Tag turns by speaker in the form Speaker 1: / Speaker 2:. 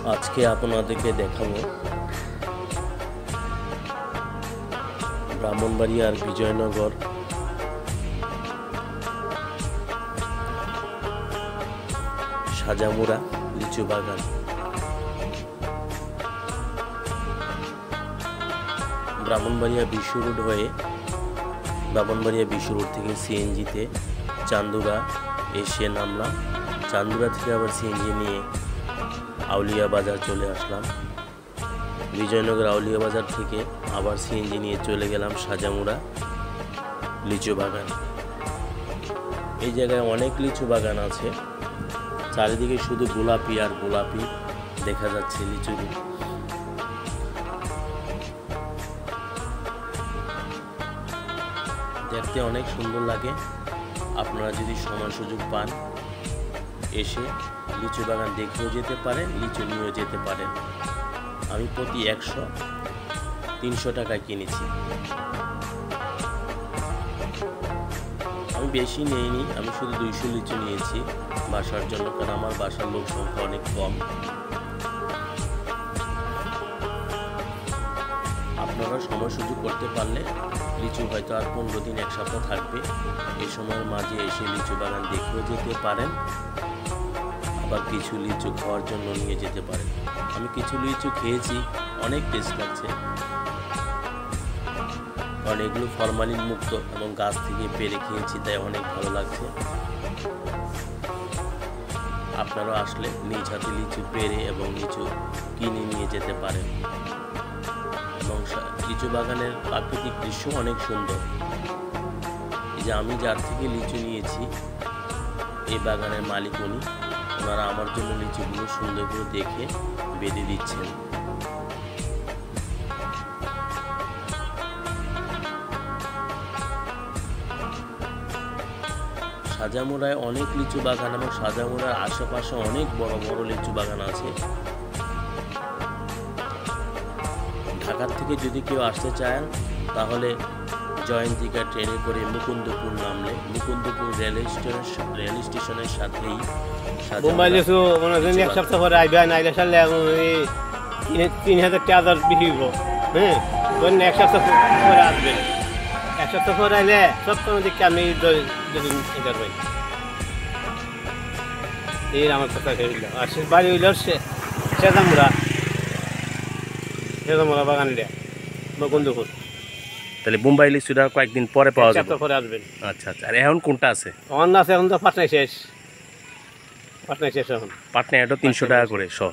Speaker 1: আজকে আপনাদেরকে দেখাবো ব্রাহ্মণবাড়িয়ার বিজয়নগর সাজামুরা লিচু বাগান। ব্রাহ্মণবাড়িয়া বিশ্ব রোড হয়ে ব্রাহ্মণবাড়িয়া বিশ্ব রোড থেকে সিএনজিতে চান্দুরা এসে নামলাম। চান্দুরা থেকে আবার সিএনজি নিয়ে আউলিয়া বাজার চলে আসলাম। বিজয়নগর আউলিয়া বাজার থেকে আবার সিএনজি নিয়ে চলে গেলাম সাজামুরা লিচু বাগান। এই জায়গায় অনেক লিচু বাগান আছে, চারিদিকে শুধু গোলাপি আর গোলাপি দেখা যাচ্ছে লিচু। দেখতে অনেক সুন্দর লাগে। আপনারা যদি সময় সুযোগ পান এসে লিচু বাগান দেখেও যেতে পারেন, লিচু নিয়েও যেতে পারেন। আমি প্রতি 100-300 টাকায় কিনেছি। আমি বেশি নেইনি, আমি শুধু 200 লিচু নিয়েছি বাসার জন্য, কারণ আমার বাসার লোক সংখ্যা অনেক কম। আপনারা সময় সুযোগ করতে পারলে লিচু হয়তো আর 15 দিন 1 সপ্তাহ থাকবে, এই সময়ের মাঝে এসে লিচু বাগান দেখেও যেতে পারেন, আবার কিছু লিচু খাওয়ার জন্য নিয়ে যেতে পারেন। আমি কিছু লিচু খেয়েছি, অনেক টেস্ট লাগছে, কারণ এগুলো ফরমালিন মুক্ত এবং গাছ থেকে পেরে খেয়েছি, তাই অনেক ভালো লাগছে। আপনারা আসলে নিজ হাতে লিচু পেরে এবং লিচু কিনে নিয়ে যেতে পারেন। এবং লিচু বাগানের প্রাকৃতিক দৃশ্য অনেক সুন্দর। এই যে আমি যার থেকে লিচু নিয়েছি, এই বাগানের মালিক উনি, ওনারা আমার জন্য লিচুগুলো সুন্দর করে দেখে বেঁধে দিচ্ছেন। সাজামুরায় অনেক লিচু বাগান এবং সাজামুরার আশেপাশে অনেক বড় বড় লিচু বাগান আছে। ঢাকার থেকে যদি কেউ আসতে চান তাহলে জয়ন্তিকা ট্রেনে করে মুকুন্দপুর নামলে মুকুন্দপুর রেল স্টেশনের সাথেই
Speaker 2: বোম্বাই লিচু মনে হয় 1 সপ্তাহ পরে আইবেন, আইলে সারলে 3000 টাকা বিক্রি হইব। হ্যাঁ, 1 সপ্তাহ পরে আসবেন। 1 সপ্তাহ পরে আইলে সপ্তাহ দিকে আমি করবেন। এই আমার কথা হইল। আর সে বাড়ি হইল সেজামুরা বাগান মুকুন্দপুর।
Speaker 1: তাহলে বোম্বাই লিচুটা কয়েকদিন পরে পাওয়া যাবে।
Speaker 2: পরে আসবেন।
Speaker 1: আচ্ছা আচ্ছা। আর এখন কোনটা আছে?
Speaker 2: অন্য আছে, এখন তো পাটনায় শেষ। এখন
Speaker 1: পাটনায় এটা 300 টাকা করে 100।